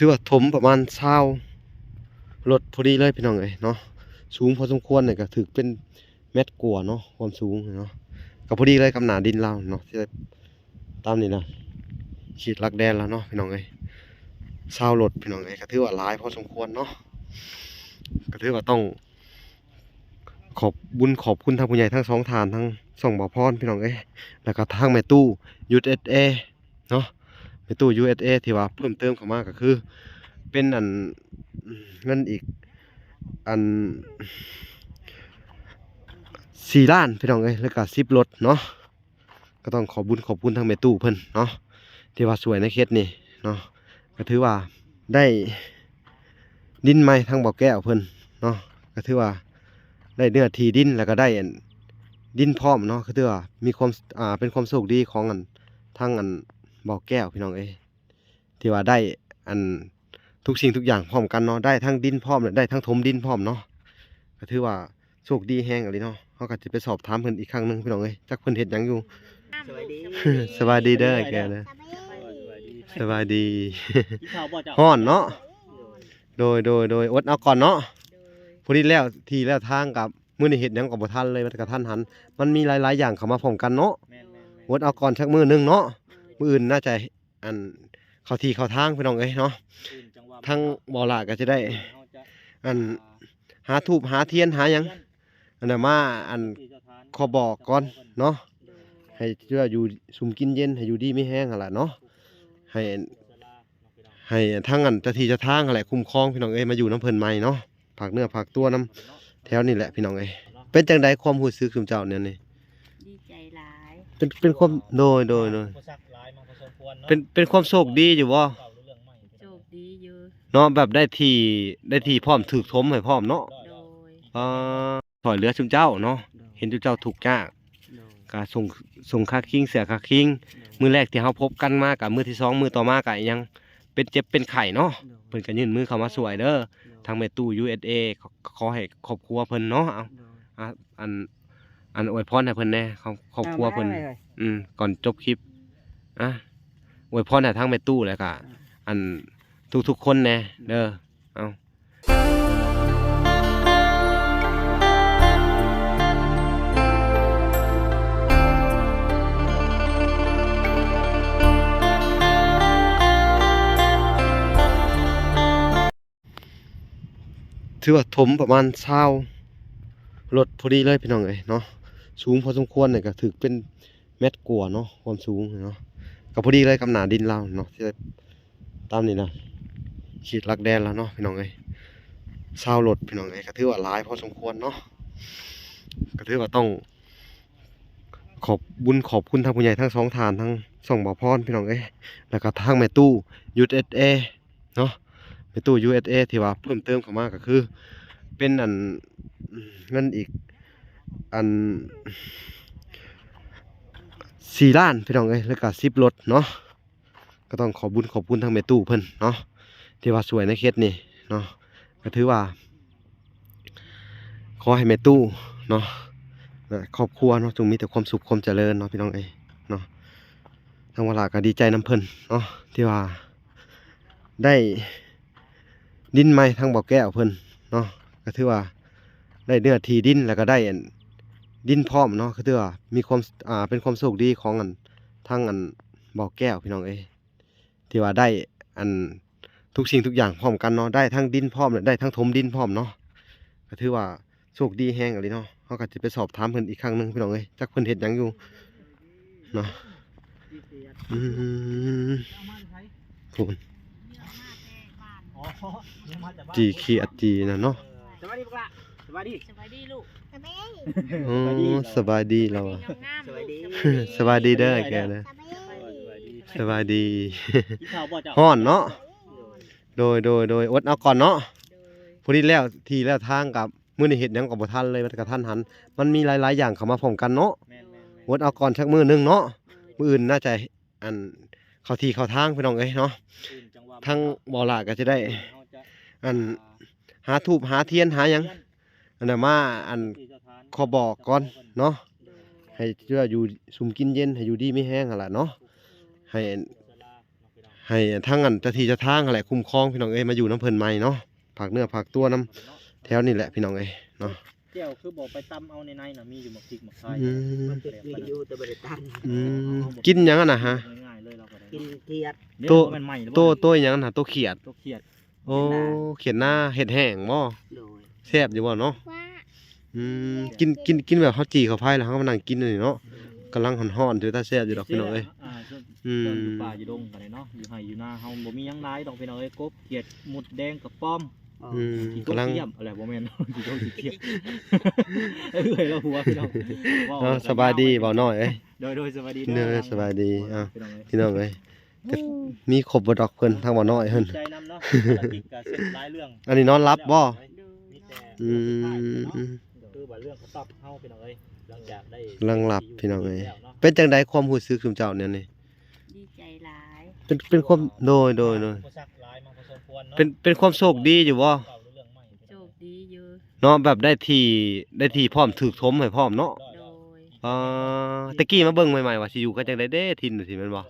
ถือว่าถมประมาณ20รถพอดีเลยพี่น้องเอ้ยเนาะสูงพอสมควรเนี่ยก็ถือเป็นเมตรกว่าเนาะความสูงเนาะก็พอดีเลยกับหน้าดินเราเนาะที่ตามนี้นะขีดลักแดนแล้วเนาะพี่น้องเอ้ย20รถพี่น้องเอ้ยก็ถือว่าหลายพอสมควรเนาะก็ถือว่าต้องขอบบุญขอบคุณทางผู้ใหญ่ทั้งสองท่านทั้งสองบ่าวพรพี่น้องเอ้ยแล้วก็ทางแม่ตู้ USA เนาะแม่ตู้ USA ที่ว่าเพิ่มเติมเข้ามาก็คือเป็นเงินอีกอัน4 ล้านพี่น้องเอ้ยแล้วก็10รถเนาะก็ต้องขอบุญขอบคุณทางแม่ตู้เพิ่นเนาะที่ว่าสวยในเคสนี้เนาะก็ถือว่าได้ดินใหม่ทางบ่อแก้วเพิ่นเนาะก็ถือว่าได้เนื้อที่ดินแล้วก็ได้ดินพร้อมเนาะก็ถือว่ามีความเป็นความโชคดีของทางบ่อแก้วพี่น้องเอ้ยที่ว่าได้ทุกสิ่งทุกอย่างพร้อมกันเนาะได้ทั้งดินพร้อมและได้ทั้งถมดินพร้อมเนาะก็ถือว่าโชคดีแฮงอะลิเนาะเฮาก็สิไปสอบถามเพิ่นอีกครั้งหนึงพี่น้องเอ้ยจักเพิ่นเฮ็ดหยังอยู่ สวัสดี สบายดีเด้อแกเด้อสบายดี กินข้าวบ่เจ้า ฮ้อนเนาะโดยอดเอาก่อนเนาะพอดีแล้วที่แล้วทางกับมื้อนี้เฮ็ดหยังก็บ่ทันเลยมันก็ทันหันมันมีหลายๆอย่างเข้ามาพร้อมกันเนาะ แม่น อดเอาก่อนสักมื้อหนึงเนาะมื้ออื่นน่าจะเข้าที่เข้าทางพี่น้องเอ้ยเนาะ ตื่นจังหวะ ทางบ่อหลาก็จะได้ เฮาจะ อันหาธูปหาเทียนหาหยังอันน่ะมาขอบอกก่อนเนาะให้เชื่ออยู่สุมกินเย็นให้อยู่ดีไม่แห้งหั่นล่ะเนาะให้ทั้งเจ้าที่เจ้าทางหั่นแหละคุ้มครองพี่น้องเอ้ยมาอยู่น้ำเพิ่นใหม่เนาะฝากเนื้อฝากตัวน้ำแถวนี่แหละพี่น้องเอ้ยเป็นจังได๋ความรู้สึกซุมเจ้าเนี่ยนี่ ดีใจหลาย เป็นความโดย อุปสรรคหลายมาพอสมควรเนาะ เป็นความโชคดีอยู่บ่ เก่าเรื่องใหม่ โชคดีอยู่ เนาะแบบได้ที่พร้อมถูกทมให้พร้อมเนาะ โดย ถอยเหลือซุมเจ้าเนาะเห็นซุมเจ้าถูกยาก โดย ก็ส่งค่าคิงเสียค่าคิงมื้อแรกที่เฮาพบกันมากับมื้อที่สองมื้อต่อมาก็ยังเป็นเจ็บเป็นไข้เนาะเพิ่นก็ยื่นมือเข้ามาช่วยเด้อทางแม่ตู้ USA ขอให้ครอบครัวเพิ่นเนาะเอาอ่ะอวยพรให้เพิ่นแน่ครอบครัวเพิ่นก่อนจบคลิปอวยพรให้ทางแม่ตู้แล้วก็ทุกๆคนแน่เด้อเอาถือว่าถมประมาณ20รถพอดีเลยพี่น้องเอ้ยเนาะสูงพอสมควรเนี่ยก็ถือเป็นเมตรกว่าเนาะความสูงเนาะก็พอดีเลยกับหน้าดินเราเนาะที่ตามนี้นะขีดลักแดนแล้วเนาะพี่น้องเอ้ย20รถพี่น้องเอ้ยก็ถือว่าหลายพอสมควรเนาะก็ถือว่าต้องขอบบุญขอบคุณทางผู้ใหญ่ทั้งสองท่านทั้งสองบ่าวพรพี่น้องเอ้ยแล้วก็ทางแม่ตู้ USA เนาะแม่ตู้ USA ที่ว่าเพิ่มเติมเข้ามาก็คือเป็นเงินอีก4 ล้านพี่น้องเอ้ยแล้วก็10รถเนาะก็ต้องขอบุญขอบคุณทางแม่ตู้เพิ่นเนาะที่ว่าสวยในเคสนี้เนาะก็ถือว่าขอให้แม่ตู้เนาะและครอบครัวเนาะจงมีแต่ความสุขความเจริญเนาะพี่น้องเอ้ยเนาะทางวลาก็ดีใจน้ำเพิ่นเนาะที่ว่าได้ดินใหม่ทางบ่อแก้วเพิ่นเนาะก็ถือว่าได้เนื้อที่ดินแล้วก็ได้ดินพร้อมเนาะก็ถือว่ามีความเป็นความโชคดีของทางบ่อแก้วพี่น้องเอ้ยที่ว่าได้ทุกสิ่งทุกอย่างพร้อมกันเนาะได้ทั้งดินพร้อมและได้ทั้งถมดินพร้อมเนาะก็ถือว่าโชคดีแฮงอะลิเนาะเฮาก็สิไปสอบถามเพิ่นอีกครั้งหนึงพี่น้องเอ้ยจักเพิ่นเฮ็ดหยังอยู่เนาะพูน อ๋อยังมาแต่บ้าน จีขี้อัดจีนะเนาะ สวัสดีพวกละสวัสดี สบายดีลูก อ๋อสบายดีเราอะ งามๆ สวัสดี สบายดีเด้อแกเด้อสบายดี กินข้าวบ่เจ้า ฮ้อนเนาะโดยอดเอาก่อนเนาะ โดย พอดีแล้วที่แล้วทางกับมื้อนี้เฮ็ดหยังก็บ่ทันเลยมันก็ทันหันมันมีหลายๆอย่างเข้ามาพร้อมกันเนาะ แม่น อดเอาก่อนสักมื้อหนึงเนาะมื้ออื่นน่าจะเข้าที่เข้าทางพี่น้องเอ้ยเนาะ ตื่นจังหวะ ทางบ่อหลาก็จะได้ เฮาจะ หาธูปหาเทียนหาหยังอันน่ะมาขอบอกก่อนเนาะ โดย ให้เชื่ออยู่สุมกินเย็นให้อยู่ดีไม่แห้งหั่นล่ะเนาะให้ ให้ทั้งอันเจ้าที่เจ้าทางนั่นแหละคุ้มครองพี่น้องเอ้ยมาอยู่น้ำเพิ่นใหม่เนาะฝากเนื้อฝากตัวน้ำแถวนี่แหละพี่น้องเอ้ยเนาะ เจ้าคือบอกไปตำเอาในน่ะมีอยู่หมักพริกหมักไทย อืม มันติดมีอยู่แต่บ่ได้ตั้ง กินหยังอะนะฮะ ง่ายๆเลยเราก็ได้ กินเทียด มันใหม่หรือ ตัวหยังน่ะตัวเขียด ตัวเขียด โอ้เขียดหน้าเห็ดแห้งบ่ โดย แซ่บอยู่บ่เนาะกินแบบข้าวจี่ข้าวไผ่แล้วเฮาก็มานั่งกินนี่เนาะกำลังฮ้อนๆอยู่ตาแซ่บอยู่ดอกพี่น้องเอ้ย อืมอยู่ป่าอยู่ดงกันเลยเนาะอยู่ไห่อยู่นาเฮาบ่มีหยังหลายดอกพี่น้องเอ้ยกบเขียดหมุดแดงกับป้อม ขี้ กำลัง เกียมอะไรบ่แม่น ขี้เกียมเอ้ยเราหัวพี่น้อง เนาะสบายดีเบาน้อยเอ้ย โดยสบายดี เด้อสบายดีอ้าว พี่น้องเอ้ย พี่น้องเอ้ยก็มีครบบ่ดอกเพิ่นทางเบาน้อยเพิ่น ใจนำเนาะภารกิจก็เสร็จหลายเรื่อง อันนี้นอนรับบ่ ดู มีแต่ อืม คือว่าเรื่องเขาตอบเฮาพี่น้องเอ้ยหลังจากได้ กำลังหลับพี่น้องเอ้ย แล้วนาะ เป็นจังได๋ความรู้สึกซุมเจ้าเนี่ยนี่ ดีใจหลาย เป็นความโดย อุปสรรคหลายมาพอสมควรเนาะ เป็นความโชคดีอยู่บ่ เก่าเรื่องใหม่ โชคดีอยู่ เนาะแบบได้ที่พร้อมถูกทมให้พร้อมเนาะ โดย ตะกี้มาเบิ่งใหม่ๆว่าสิอยู่กันจังไดเด้ทินสิแม่นบ่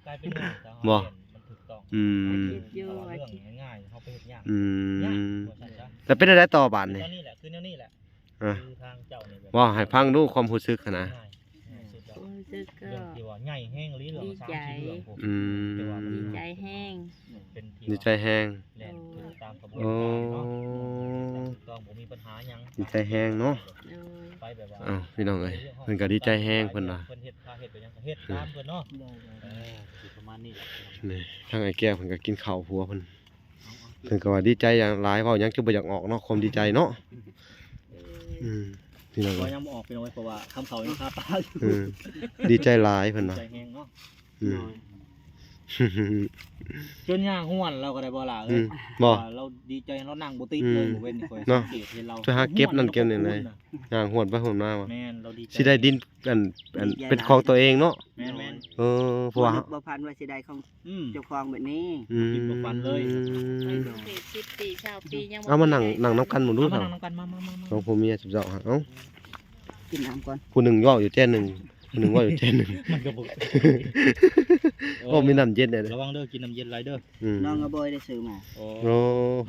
กลายเป็นงานแต่เฮา บ่ มันถูกต้อง อืม คิดอยู่ แต่ว่า ว่า เรื่อง คิด ง่ายๆเฮาไปเฮ็ดยาก อื ยาก ม ว่าซั่นซะ แล้วเป็นได้ต่อบาดนี่ นี่แหละคือแนวนี้แหละ อ่ะ คือทางเจ้านี่แบบ ว่าให้ฟังดูความรู้สึกหั้นนะ ง่ายๆสุดยอด รู้สึกก็ เรื่องที่ว่าใหญ่แห้งหรือเรื่อง ดี สาม ใจ สี่เรื่องผม อืม ดีใจแห้ง เป็นที่ ดีใจแฮง แล่นตามกระบวน โอ้ การเนาะถูกต้องผมมีปัญหาหยัง ดีใจแฮงเนาะ โดย ไปแบบว่า อ้าวพี่น้องเอ้ยเพิ่นก็ดีใจแฮงเพิ่นว่า เพิ่นเฮ็ดพาเฮ็ดไปหยังก็เฮ็ดตามเพิ่นเนาะสิประมาณนี้แหละ นี่ทางไอ้แก้วเพิ่นก็กินข้าวผัวเพิ่นเพิ่นก็ว่าดีใจอย่างหลายเว้าหยังคือบ่อยากออกเนาะความดีใจเนาะ เออ อืมพี่น้อง ก็ เอ้ย ยังบ่ออกไปเลยเพราะว่าคำเขายังคาตาอยู่ อืมดีใจหลายเพิ่นว่า ใจแห้งเนาะ อืม จนย่างห้วนเราก็ได้บ่ล่ะ อื เอ้ย มบ่ เราดีใจเรานั่งบ่ติดเลยบ่เว้นนี่ค่อย เนาะ สังเกตเห็นเรา ไปหาเก็บนั่นเก็บนี่เลย ย่างหวดไปหวดมาว่ะ แม่นเราดีใจ สิได้ดินอันเป็นของตัวเองเนาะ แม่นแม่น เออเพราะว่า บ่พันว่าสิได้ของ อืม เจ้าของแบบนี้ อืม กินบ่ฟันเลย ไปกรุงเทพ10 ปี20 ปียังบ่ เอามานั่งน้ำกันหมดดู มา เถอะ นั่งกันมา สองผัวเมียสิบเจ้าฮะเอ้า กินน้ำก่อน ผู้หนึ่งย่ออยู่แจ้หนึ่งผู้หนึ่งว่าอยู่แจ้หนึ่ง มันก็บ่ โอ้มีน้ำเย็นเลย ระวังเด้อกินน้ำเย็นหลายเด้อ อืม น้องกระบอยได้ซื้อมา โอ้ โอ้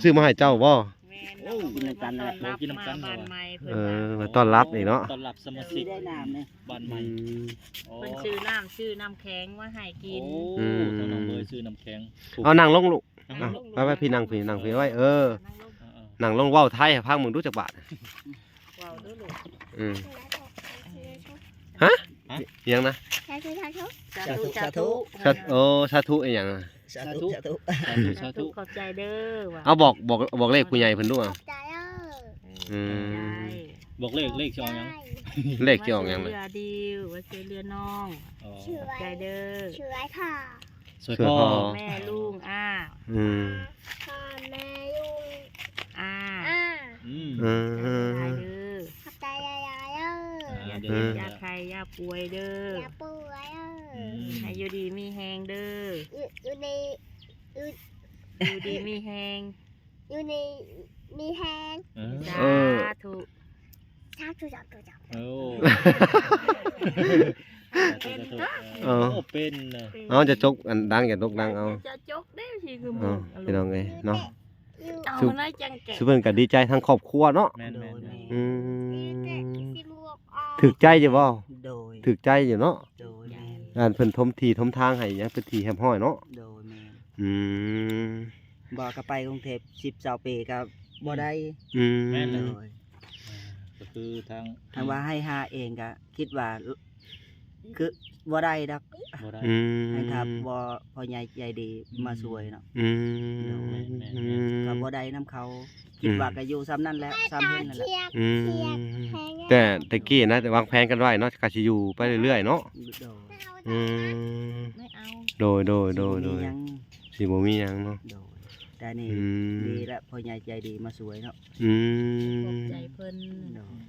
ซื้อมาให้เจ้าบ่ แม่นเราก็บ่ได้มาต้อนรับ กินน้ำกัน มาบ้านใหม่เพิ่น เอ ว่า อมาต้อนรับอีกเนาะ ต้อนรับสมา ซื้ ชิ อก ได้น้ำเนี่ย บ้านให อื ม่ ม โอ้ เพิ่นชื่อน้ำแข็งมาให้กิน โอ้ทางน้องเบยซื้อน้ำแข็ง เอานั่งลงลูก นั่ง เอา ลง ไปพี่นั่งพี่ไว้เออ นั่งลง นั่งลงเว้าไทยให้พังมึงรู้จักบาท เว้าดูลูก อืมฮะอิหยังนะ สาธุ โอ้สาธุอีหยังอะ สาธุสาธุ สาธุ ขอบใจเด้อว่ะ เอาบอกเลขผู้ใหญ่เพิ่นดูเอาอืม บอกเลขช่องยัง เลขที่ออกหยัง เรื น่ะ อดิวว่าซื้อเรือน้อง อ๋อ ขอบใจเด้อ ช่วยค่ะ สวย สวย พ่อ พ่อ แม่ลุงอ้า อืม พ่อแม่ลุง อ้า อ่า อืม อื ใจ ม เด้อ ขอบใจยายๆเด้อ อย่า เด้ เจ็ อ บอย่าใครอย่าป่วยเด้อ อย่าป่วยเด้อ ให้อยู่ดีมีแหงเด้อ อยู่ใน อยู่ดีมีแหง อยู่ในมีแฮง เออ สาธุ ชาจุจับจุจับ โอ้ เออ โอ้เป็นนะ เอาจะจกอันดังอย่าตกดังเอา จะจกได้สิคือ เอา มึง พี่น้องเอ้ยเนาะ อยู่ เอาหน้าจังแกะ สุเพิ่นก็ดีใจทั้งครอบครัวเนาะ แม่นแม่น อืม สิบวกออก ถึกใจอยู่บ่ โดย ถึกใจอยู่เนาะ โดยแม่ อันเพิ่นทมทีทมทางให้หยังเป็นทีแฮมห้อยเนาะ โดยแม่ อืม บอกก็ไปกรุงเทพ10-20ปีก็บ่ได้ อืม โดย ก็คือทาง ทางว่าให้หาเองก็คิดว่าคือบ่ได้ดอก บ่ได้ อืม ให้ถ้าบ่พ่อใหญ่ใจดีมาช่วยเนาะ อืม ก็บ่ได้นํเขา คิดว่าก็อยู่ซ้ำนั่นแหละซ้ำเฮ็ดนั่นแหละ เทียบ อืม เทียบแฮง แต่ตะกี้นะแต่วางแผนกันไว้เนาะก็สิอยู่ไปเรื่อยๆเนาะ โดย อืม ไม่เอา โดยโดย สิมีหยัง สิบ่มีหยังเนาะ โดยแต่นี่ อืม ดีและพ่อใหญ่ใจดีมาช่วยเนาะ อื ขอบ ม ใจเพิ่น โดย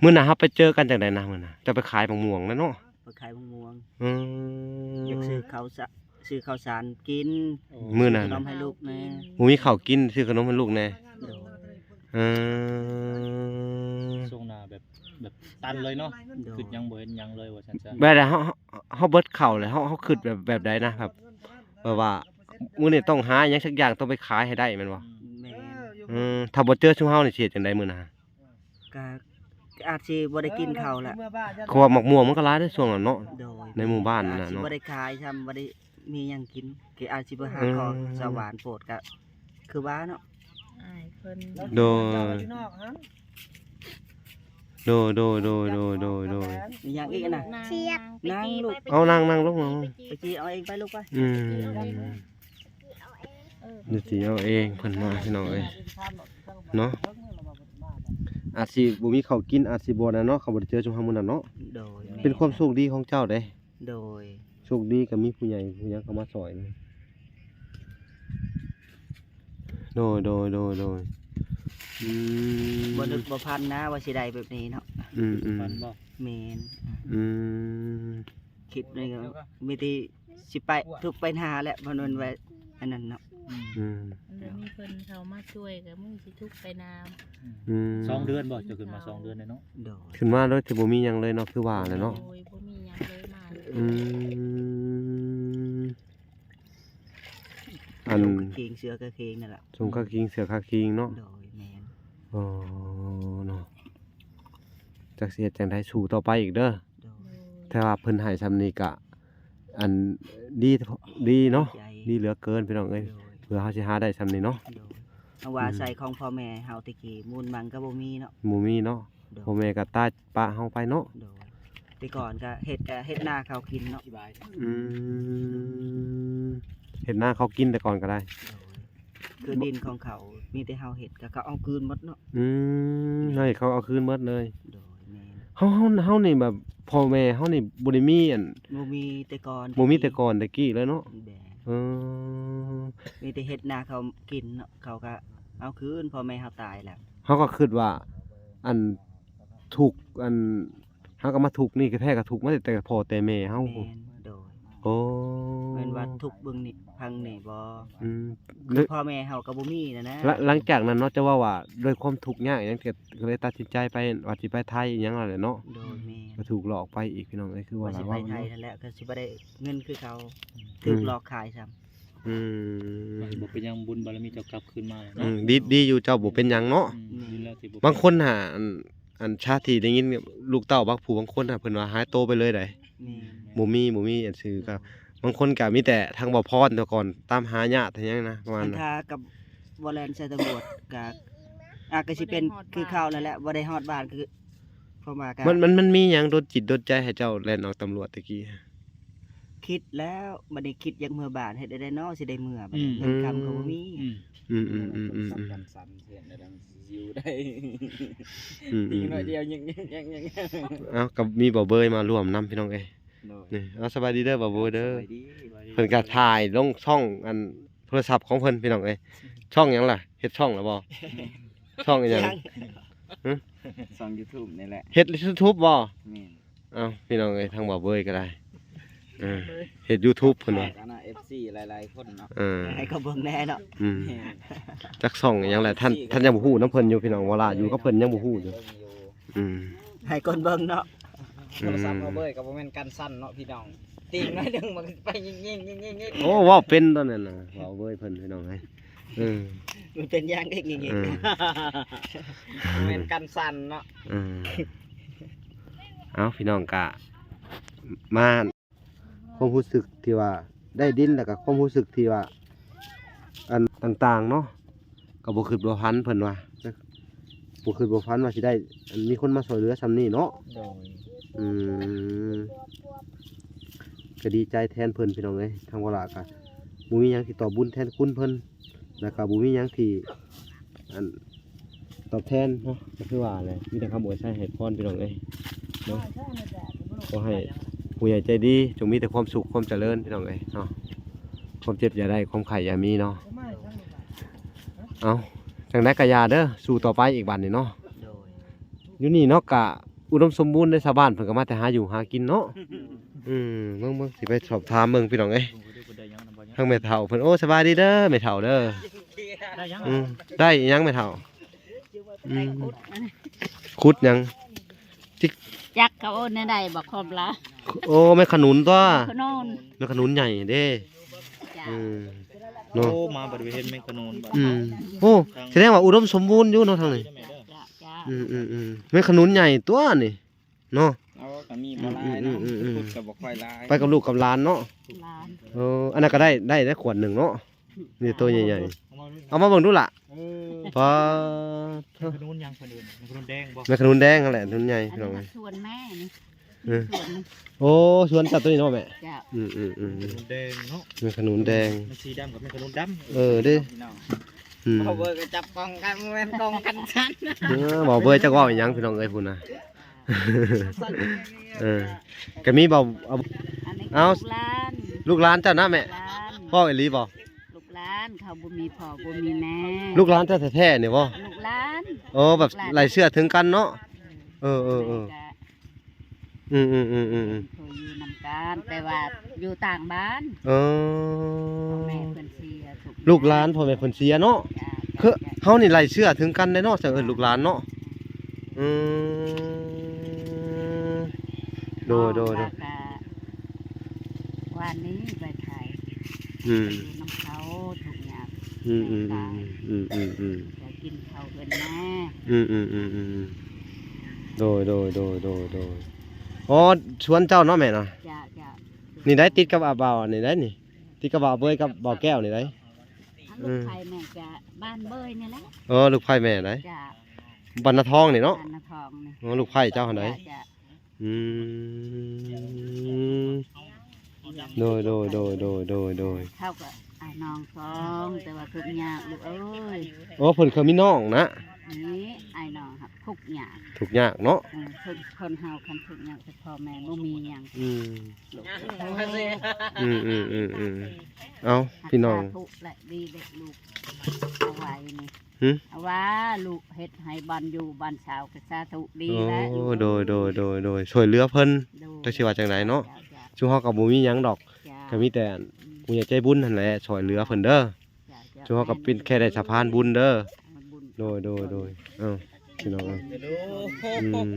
มื้อน่ะครับไปเจอกันจังได๋นะมื้อน่ะจะไปขายมะม่วงแล้วเนาะ ไปขายมะม่วง อืม อยากซื้อข้าวสารกิน มื้อนั้น ขน น่ะ มให้ลูกแม่ บ่มีข้าวกินซื้อขนมให้ลูกแน่ โดย เออ ช่วงหน้าแบบตันเลยเนาะ โดย คือยังบ่เห็นหยังเลยว่าซั่นซะ แบบใดเฮา เฮาเบิดข้าวแล้วเฮาคิดแบบใดนะครับว่ามื้อนี้ต้องหาหยังสักอย่างต้องไปขายให้ได้แม่นบ่ แม่น ถ้าบ่เจอชุมเฮานี่สิเฮ็ดจังไดมื้อน่ะ ก็อาจสิบ่ได้กินข้าวละ เพราะว่าหมักม่วงมันก็หลายในช่วงนั้นเนาะ โดย ในหมู่บ้านนั่นน่ะ อาจสิ เนาะ บ่ได้ขายซ้ำบ่ได้มีหยังกินก็อาจสิบ่หา อืม ของสวรรค์โปรดก็คือว่าเนาะ อ้ายเพิ่น โดยมีหยังอีกน่ะ เชียบ นั่งลูก เอานั่งลงเอา ไปจีเอาเองไปลูกไป อืม เออ เดี๋ยวสิเอาเองเพิ่นมาพี่น้องเอ้ยเนาะอาจสิบ่มีข้าวกินอาจสิบ่นั่นเนาะเขาบ่ได้เจอชุมเฮามื้อนั้นเนาะ โดย เป็นความโชคดีของเจ้าเด้ โดย โชคดีก็มีผู้ใหญ่ผู้หยังเข้ามาซอยนี่โดยอืม บ่นึกบ่พันนะว่าสิได้แบบนี้เนาะ อืม ฟันบ่ แม่น อืม คิดนี่ก็มีแต่สิไปทุกไปหาแหละบ่นนไว้อันนั้นเนาะ อืม แล้วมีเพิ่นเข้ามาช่วยก็มึงสิทุกข์ไปนาม อืม 2 เดือนบ่จะขึ้นมา2 เดือนเลยเนาะ โดย ขึ้นมาโดยที่บ่มีหยังเลยเนาะคือว่าแหละเนาะ โดยบ่มีหยังเลยมาเลย อืมอัน ลูกก็เคียงเสือก็เคียงนั่นแหละ สงค่าคิงเสือค่าคิงเนาะ โดยแม่น อ๋อเนาะจักสิเฮ็ดจังได๋สู่ต่อไปอีกเด้อ โดย โดย แต่ว่าเพิ่นให้ซำนี้ก็อันดีเนาะ ใจ ดีเหลือเกินพี่น้องเอ้ย โดย เพื่อเฮาสิหาได้ซำนี้เนาะ โดยเอาว่าใส่ของพ่อแม่เฮาแตะกี้มูลมันก็บ่มีเนาะ หมู่มีเนาะ โดย พ่อแม่ก็ตายปะเฮาไปเนาะ โดยแต่ก่อนก็เฮ็ดนาเขากินเนาะ อืมเฮ็ดนาเขากินแต่ก่อนก็ได้ โดยคือดินของเขามีแต่เฮาเฮ็ดก็เขาเอาคืนหมดเนาะ อืมให้เขาเอาคืนหมดเลย โดยแม่น เฮานี่แบบพ่อแม่เฮานี่บ่ได้มีอัน บ่มีแต่ก่อน บ่มีแต่ก่อนแต่กี้เลยเนาะ แดง เออ มีแต่เฮ็ดนาเขากินเนาะเขาก็เอาคืนพ่อแม่เฮาตายแล้ว เฮาก็คิดว่า อันถูกอันเฮาก็มาถูกนี่ก็แท้ก็ถูกมาแต่พ่อแต่แม่เฮา แม่นโดย โอ้ แม่นว่าทุกเบิ่งนี่พังนี่บ่ อืม คือพ่อแม่เฮาก็บ่มีนะ หลังจากนั้นเนาะจะว่าด้วยความทุกข์ยากหยังก็เลยตัดสินใจไปว่าสิไปไทยอิหยังนั่นแหละเนาะ โดยแม่น ก็ถูกหลอกไปอีกพี่น้องเอ้ยคือว่า ว่าสิ ล่ะ ไป ว่า ไทยนั่นแหละก็สิบ่ได้เงินคือเขาถูกหลอกขายซ้ำ อืม บ่เป็นหยังบุญบารมีเจ้ากลับคืนมา อื เนาะ มดีอยู่เจ้าบ่เป็นหยังเนาะ ดีแล้วที่ บางคนหาอันชาติที่ได้ยินลูกเต้าบักผู้บางคนน่ะเพิ่นว่าหายโตไปเลยได้ แม่น บ่มีอันชื่อก็บางคนก็มีแต่ทางบ่พรแต่ก่อนตามหาญาติอิหยังนะประมาณ อัน นั้น ทากับบ่แล่นใส่ตำรวจก็ก็สิเป็นคือเขานั่นแหละบ่ได้ฮอดบ้านคือเพราะว่าก็ มันมีหยังโดนจิตโดนใจให้เจ้าแล่นออกตำรวจตะกี้ คิดแล้วบัดนี้คิดอยากเมื่อบ้านเฮ็ดได้เนาะสิได้เมื่อบัดนี้เงินคำก็บ่มี อืม อืม สั่นเสียงในดังซิวได้ อี อีกหน่อยเดียวยัง เอ้าก็มีบ่เบยมาร่วมนํพี่น้องเอ้ย โดย นี่เอาสบายดีเด้อบ่เบยเด้อ สบายดี เพิ่นก็ถ่ายลงช่องอันโทรศัพท์ของเพิ่นพี่น้องเอ้ยช่องหยังล่ะเฮ็ดช่องแล้วบ่ช่องอีหยัง ส่อง YouTube นี่แหละ เฮ็ด YouTube บ่ แม่น เอ้าพี่น้องเอ้ยทางบ่เบยก็ได้เฮ็ด YouTube เพิ่นว่า กันนะ FC หลายๆคนเนาะ ให้เขาเบิ่งแน่เนาะ อืม แม่น จักช่องอีหยังแหละท่านยังบ่ฮู้นํเพิ่นอยู่พี่น้องเวลาอยู่กับเพิ่นยังบ่ฮู้อยู่อืม ให้คนเบิ่งเนาะ โทรศัพท์เอาเบยก็บ่แม่นกันสั่นเนาะพี่น้องตีน้อยหนึงมันไปยิงๆๆ โอ้เว้าเป็นตอนนั้นน่ะเว้าเบยเพิ่นพี่น้องเอ้ยเออ มันเป็นอย่างเอกนี่ เออ ๆบ่แม่นกันสั่นเนาะ เอาพี่น้องกะมาความรู้สึกที่ว่าได้ดินแล้วก็ความรู้สึกที่ว่าอันต่างๆเนาะก็บ่คิดบ่พันเพิ่นว่าบ่คิดบ่พันว่าสิได้อันมีคนมาช่วยเหลือซำนี้เนาะ โดย อืมก็ดีใจแทนเพิ่นพี่น้องเอ้ยทางว่าล่ะก็บ่มีหยังที่ตอบบุญแทนคุณเพิ่นแล้วก็บ่มีหยังที่อันตอบแทนเนาะก็คือว่าแหละมีแต่คำอวยใช้ให้พรพี่น้องเอ้ยเนาะขอให้ผู้ใหญ่ใจดีจงมีแต่ความสุขความเจริญพี่น้องเอ้ยเนาะความเจ็บอย่าได้ความไข้อย่ามีเนาะเอาจังได๋ก็อย่าเด้อสู้ต่อไปอีกบัดนี้เนาะ โดย อยู่นี่เนาะก็อุดมสมบูรณ์ในชาวบ้านเพิ่นก็มาแต่หาอยู่หากินเนาะเบิ่งสิไปสอบถามเบิ่งพี่น้องเอ้ย ได้ยังนำบ่ยัง ทางแม่เฒ่าเพิ่นโอ้สบายดีเด้อแม่เฒ่าเด้อ ได้ยัง ได้อิหยังแม่เฒ่าขุดหยัง จักเขาในใดบอกครบละ โอ้แม่ขนุนตัว ขนน แม่ขนุนใหญ่เด้ จ้ะ โอ้ เนาะ มาบริเวณแมงกะโนนบัด โอ้แสดงว่าอุดมสมบูรณ์อยู่เนาะทางนี้ จ้ะจ้ะ แม่ขนุนใหญ่ตัวนี่เนาะ เอาก็มีบ่หลายเนาะพูดก็บ่ค่อยหลาย ไปกับลูกกับหลานเนาะ หลาน อันนั้นก็ได้ขวดหนึ่งเนาะนี่ตัวใหญ่ๆเอามาเบิ่งดูล่ะ เออ ปลา แมงกะโนนยังเพิ่นเอิ้นแมงกะโนนแดงบ่ แม่ขนุนแดงนั่นแหละขนุนใหญ่ อัน พี่น้อง นี้ เอ้ย ชวนแม่นี่ เออ ชวนนี่ โอ้ชวนจับตัวนี้เนาะแม่ จ้ะ แมงกะโนนแดงเนาะ แม่ขนุนแดง มันสีดำกับแมงกะโนนดำ เออเด้ พี่น้อง อืม เขาเบิกก็จับกองกันแม่นกองกันสั่น บอกเบยจักเว่าอีหยังพี่น้องเอ้ยพุ่นน่ะ เออก็มีเบาเอา อันนี้ เอา ลูกหลานลูกหลานเจ้านะแม่ หลาน พ่ออีหลีบ่ ลูกหลานเขาบ่มีพ่อบ่มีแม่ ลูกหลานแท้ๆนี่บ่ ลูกหลาน โอ้แบบไหลเชื่อถึงกันเนาะเออ แม่ก็ อืม เคยอยู่นำกันแต่ว่าอยู่ต่างบ้าน เอ พ่อ อ แม่เพิ่นเสียทุ ลูกหลานพ่อแม่เพิ่นเสียเนาะ จ้ะ คือเฮานี่ไหลเชื่อถึงกันได้เนาะจังเอิ้นลูกหลานเนาะอืมโดย แล้วก็วันนี้ไปถ่าย อืม อยู่น้ำเขาทุกอย่าง อืม จะกินเขาวเป็นแม่ โดยอ๋อชวนเจ้าเนาะแม่เนาะ จะ นี่ได้ติดกับอาบ่าวนี่ได้นี่ติดกับบ่าวเบยกับบ่าวแก้วนี่ได้ ลูกไผ่แม่จะบ้านเบยนี่แหละ ลูกไผ่แม่ได้ จะ บรรณทองนี่เนาะ บ้านนาทองนี่ อ๋อลูกไผ่เจ้าหั่นได้ จะ อืมโดย เข้ากับไอ้น้องสองแต่ว่าทุกอย่างลูกเอ้ย โอ้เพิ่นเคยมีน้องนะ นี่ไอ้น้องครับทุกอย่าง ทุกข์ยากเนาะ คนเฮาคันทุกอย่างแต่พ่อแม่บ่มีหยัง อืม ลูก เอาพี่น้อง ทุกและดีเด็กลูกเอาไว้นี่ หึ เอาว่าลูกเฮ็ดให้บ้านอยู่บ้านชาวก็สาธุดี โอ้ แล้ว โดยช่วยเหลือเพิ่น ดู จักสิว่าจังไดเนาะ จ้ะ ชุมเฮาก็บ่มีหยังดอก จ้ะ ก็มีแต่ผู้ใหญ่ใจบุญนั่นแหละช่วยเหลือเพิ่นเด้อ จ้ะจ้ะ ชุมเฮาก็เป็นแค่ได้สะพานบุญเด้อ มันบุญ โดยเอ้าพี่น้องเอ้ย เดี๋ยวดู อืม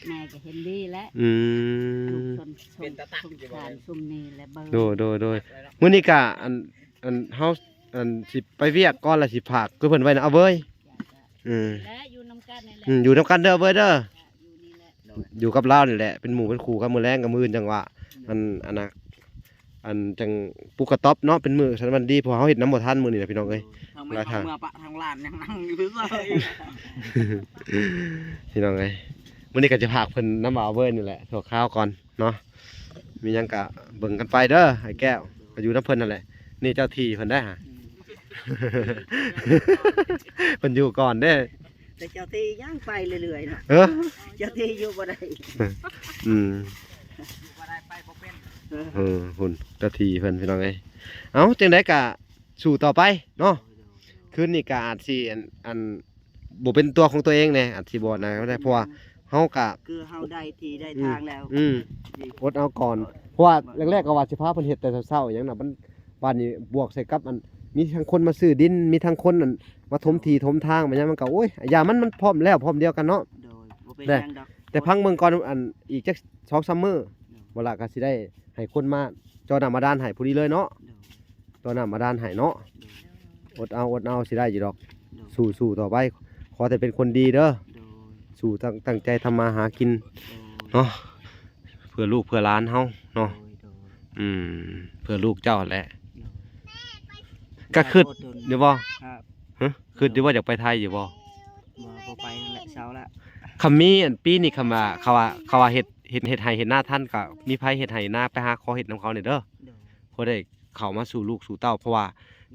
แม่ก็เห็นดีแล้ว อื ลูก ม ชนสงสารซุมนี้และเบิ่ง โดยมื้อนี้ก็อันเฮาอันสิไปเวียกก่อนแล้วสิพากคือเพิ่นไว้นะเอาเว้ย อืม และอยู่นำกันนี่แหละ อยู่นำกันเด้อเว้ยเด้อ อยู่นี่แหละ อยู่กับเรานี่แหละเป็นหมู่เป็นครูกับมือแรงกับมืออื่นจังหวะอันน่ะอันจังปุกกระต๊อบเนาะเป็นมือฉันมันดีเพอเฮาเฮ็ดน้ำบ่ทันมื้อนี่นะพี่น้องเอ้ย ทางไม่ทางเมื่อปะทางลานยังนั่งอยู่เลย พี่น้องเอ้ยมื้อนี้ก็จะพากเพิ่นน้ำบ่าวเว้ยนี่แหละถั่วข้าวก่อนเนาะมีหยังก็เบิ่งกันไปเด้อไอ้แก้วก็อยู่น้ำเพิ่นนั่นแหละนี่เจ้าที่เพิ่นได้หา เพิ่นอยู่ก่อนเด้อ แต่เจ้าที่ย่างไปเรื่อยๆนะ เออ เจ้าที่อยู่บ่ได้ อืม บ่ได้ไปบ่เป็น หุ่นเจ้าที่เพิ่นพี่น้องเอ้ยเอ้าจังได๋ก็สู่ต่อไปเนาะคืนนี้ก็อาจสิอันบ่เป็นตัวของตัวเองแน่อาจสิบ่นะก็ได้เพราะว่าเฮาก็ คือเฮาได้ที่ได้ทางแล้ว อดเอาก่อนเพราะว่าแรกๆก็ว่าสิพาเพิ่นเฮ็ดแต่เช้าๆหยังน่ะมันบ้านนี้บวกใส่กับอันมีทั้งคนมาซื้อดินมีทั้งคนนั่นมาถมที่ถมทางมันหยังมันก็โอ้ยอย่ามันพร้อมแล้วพร้อมเดียวกันเนาะ โดยบ่เป็นหยังดอก แต่พังเมืองก่อนอันอีกจัก2-3มื้อบ่ล่ะก็สิได้ให้คนมาจอน้ำมาดานให้ผู้นี้เลยเนาะ โดย จอน้ำมาดานให้เนาะอดเอาสิได้อยู่ดอก โดย สู้ต่อไปขอแต่เป็นคนดีเด้อ โดย สู้ตั้งใจทำมาหากิน โดย เนาะเพื่อลูกเพื่อหลานเฮาเนาะ โดย เพื่อลูกเจ้าแหละก็คือเดี๋ยวบ่ ครับ คือเดี๋ยวว่าอยากไปไทยอยู่บ่ บ่ไปนั่นแหละเช้าละ คำมีอันปีนี้คำว่าเขาว่าเฮ็ดไห้เฮ็ดหน้าท่านก็มีไผเฮ็ดไห้หน้าไปหาขอเฮ็ดนํเขานี่เด้อ โดย เพราะได้เข้ามาสู่ลูกสู่เต้าเพราะว่า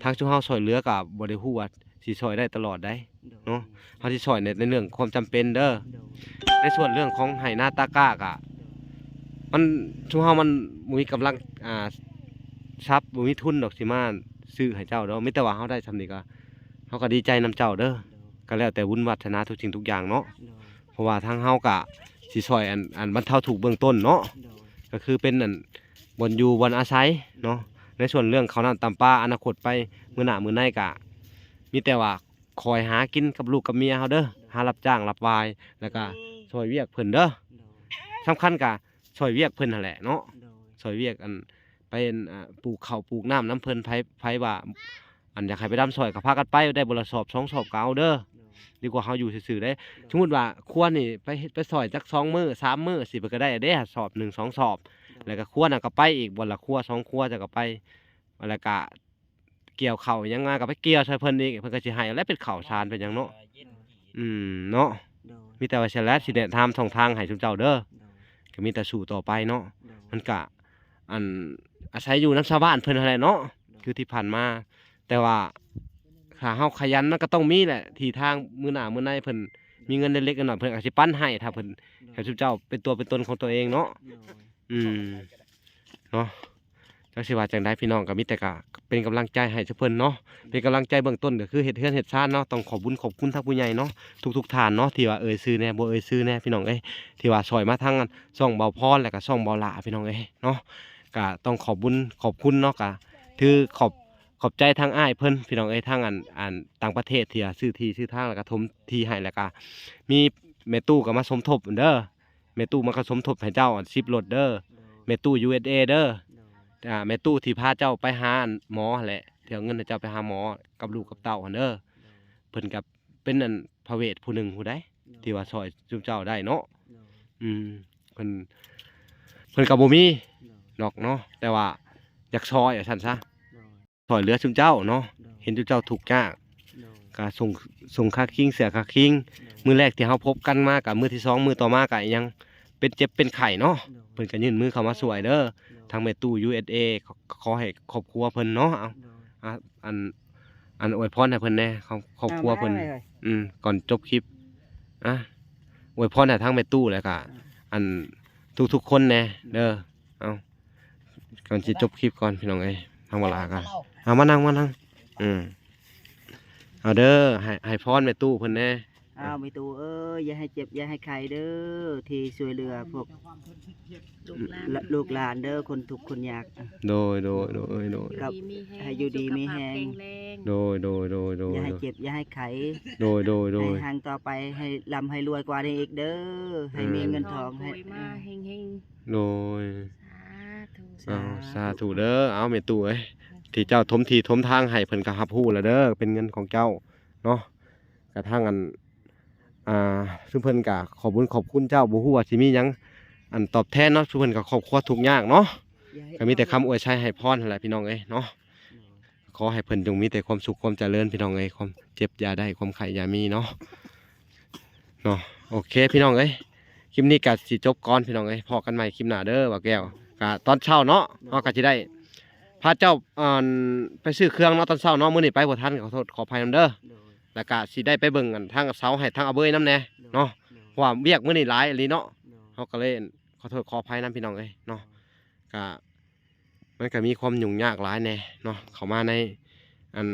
ทางชุมเฮาช่วยเหลือก็บ่ได้ฮู้ว่าสิช่วยได้ตลอดได้ โดย เนาะ เฮาสิช่วยในเรื่องความจำเป็นเด้อ โดย ในส่วนเรื่องของไห้หน้าตากากะมันชุมเฮามันบ่มีกำลังทรัพย์บ่มีทุนดอกสิมาซื้อให้เจ้าเด้อมีแต่ว่าเฮาได้ซำนี้ก็เฮาก็ดีใจนํเจ้าเด้อก็แล้วแต่บุญวาสนาทุกสิ่งทุกอย่างเนาะ โดย เพราะว่าทางเฮาก็สิช่วยอันบรรเทาทุกข์เบื้องต้นเนาะ โดย ก็คือเป็นอันบนอยู่บนอาศัยเนาะในส่วนเรื่องเขาวน้ำตำปลาอนาคตไปมื้อหน้ามื้อในก็มีแต่ว่าคอยหากินกับลูกกับเมียเฮาเด้อหารับจ้างรับวายแล้วก็ช่วยเวียกเพิ่นเด้อ โดย สำคัญก็ช่วยเวียกเพิ่นนั่นแหละเนาะ โดย ช่วยเวียกอันไปปลูกข้าวปลูกน้ำน้ำเพิ่นไผว่าอันอยากให้ไปดำซอยก็พากันไปได้บ่ละสอบ2สอบก็เอาเด้อ โดย ดีกว่าเฮาอยู่ซื่อๆเด้สมมุติว่าควรนี่ไปเฮ็ดไปซอยจัก2มื้อ3มื้อสิเพิ่นก็ได้เด้สอบ1 2สอบ แล้วก็ครัวน่ะก็ไปอีกบ่ละครัว2ครัวจะก็ไปแล้วก็เกี่ยวข้าวหยังมาก็ไปเกี่ยวใส่เพิ่นอีกเพิ่นก็สิให้แล้วเป็นข้าวสารเป็นหยังเนาะเนาะ โดย มีแต่ว่าฉลัดสิแนะนำช่องทางให้ทุกเจ้าเด้อ โดย ก็มีแต่สู้ต่อไปเนาะ โดย มันก็อันอาศัยอยู่นำชาวบ้านเพิ่นนั่นแหละเนาะคือที่ผ่านมา แต่ว่าถ้าเฮาขยันมันก็ต้องมีแหละที่ทางมื้อหน้ามื้อในเพิ่นมีเงินเล็กๆน้อยๆเพิ่นอาจสิปั้นให้ถ้าเพิ่นให้ทุกเจ้าเป็นตัวเป็นตนของตัวเองเนาะ โดย เนาะจักสิว่าจังได๋พี่น้องก็มีแต่ก็เป็นกำลังใจให้ซุเพิ่นเนาะเป็นกำลังใจเบื้องต้นก็คือเฮ็ดเฮือนเฮ็ดซ่านเนาะต้องขอบคุณทางผู้ใหญ่เนาะทุกๆท่านเนาะที่ว่าเอ่ยชื่อแน่บ่เอ่ยชื่อแน่พี่น้องเอ้ยที่ว่าช่วยมาทางช่องเบาพรแล้วก็ช่องเบาหลาพี่น้องเอ้ยเนาะก็ต้องขอบคุณเนาะก็ถือขอบใจทางอ้ายเพิ่นพี่น้องเอ้ยทางอันต่างประเทศที่ซื้อที่ซื้อทางแล้วก็ถมที่ให้แล้วก็มีแม่ตู้ก็มาสมทบเด้อแม่ตู้มันก็สมทบให้เจ้า10รถเด้อแม่ตู้ USA เด้อ แม่ตู้ที่พาเจ้าไปหาหมอหั่นแหละเที่ยวเงินให้เจ้าไปหาหมอกับลูกกับเต้าหั่นเด้อเพิ่นก็เป็นอันพระเวทผู้หนึ่งผู้ใดที่ว่าช่วยจุเจ้าได้เนาะเพิ่นก็บ่มีดอกเนาะแต่ว่าอยากช่วยซั่นซะช่วยเหลือจุเจ้าเนาะเห็นจุเจ้าทุกข์ยากก็ส่งค่าคิงเสียค่าคิงมื้อแรกที่เฮาพบกันมากับมื้อที่สองมื้อต่อมาก็ยังเป็นเจ็บเป็นไข้เนาะเพิ่นก็ยื่นมือเข้ามาช่วยเด้อทางแม่ตู้ USA ขอให้ครอบครัวเพิ่นเนาะเอาอันอวยพรให้เพิ่นแน่ครอบครัวเพิ่นก่อนจบคลิปอวยพรให้ทางแม่ตู้แล้วก็อันทุกๆคนแน่เด้อเอาก่อนสิจบคลิปก่อนพี่น้องเอ้ยทางเวลาก็เอามานั่งเอาเด้อให้พรแม่ตู้เพิ่นแน่ อ้าวไม่ตูเอ้ยอย่าให้เจ็บอย่าให้ไข้เด้อที่ช่วยเหลือพวกลูกหลานเด้อคนทุกข์คนยาก โดย ครับให้อยู่ดีมีแฮง โดย อย่าให้เจ็บอย่าให้ไข้ โดย ให้ห่างต่อไปให้ร่ำให้รวยกว่านี้อีกเด้อให้มีเงินทองให้ มาเฮง โดย ๆ เอาสาธุเด้อเอาแม่ตู้เอ้ยที่เจ้าถมที่ถมทางให้เพิ่นก็รับรู้แล้วเด้อเป็นเงินของเจ้าเนาะกระทั่งซึ่งเพิ่นก็ขอบคุณเจ้าบ่ฮู้ว่าสิมีหยังอันตอบแทนเนาะซึ่งเพิ่นก็ครอบครัวทุกข์ยากเนาะก็มีแต่คำอวยชัยให้พรนั่นแหละพี่น้องเอ้ยเนาะขอให้เพิ่นจงมีแต่ความสุขความเจริญพี่น้องเอ้ยความเจ็บอย่าได้ความไข้อย่ามีเนาะโอเคพี่น้องเอ้ยคลิปนี้ก็สิจบก่อนพี่น้องเอ้ยพอกันใหม่คลิปหน้าเด้อว่าแก้วก็ตอนเช้าเนาะเฮาก็สิได้พาเจ้าไปซื้อเครื่องเนาะตอนเช้าเนาะมื้อนี้ไปบ่ทันขอโทษขออภัยนำเด้อแล้วก็สิได้ไปเบิ่งกันทางเสาให้ทางอาเบยนำแน่เนาะเพราะว่าเวียกมื้อนี้หลายอีหลีเนาะเฮาก็เลยขอโทษขออภัยนำพี่น้องเอ้ยเนาะก็มันก็มีความยุ่งยากหลายแน่เนาะเข้ามาในอัน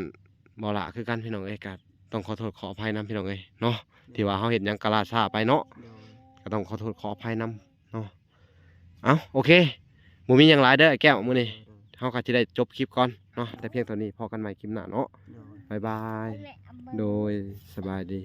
บ่ละคือกันพี่น้องเอ้ยก็ต้องขอโทษขออภัยนำพี่น้องเอ้ยเนาะที่ว่าเฮาเฮ็ดหยังกะล่าช้าไปเนาะก็ต้องขอโทษขออภัยนำเนาะเอาโอเคบ่มีหยังหลายเด้อไอ้แก้วมื้อนี้เฮาก็สิได้จบคลิปก่อนเนาะแต่เพียงเท่านี้พอกันใหม่คลิปหน้าเนาะบ๊ายบายโดยสบายดี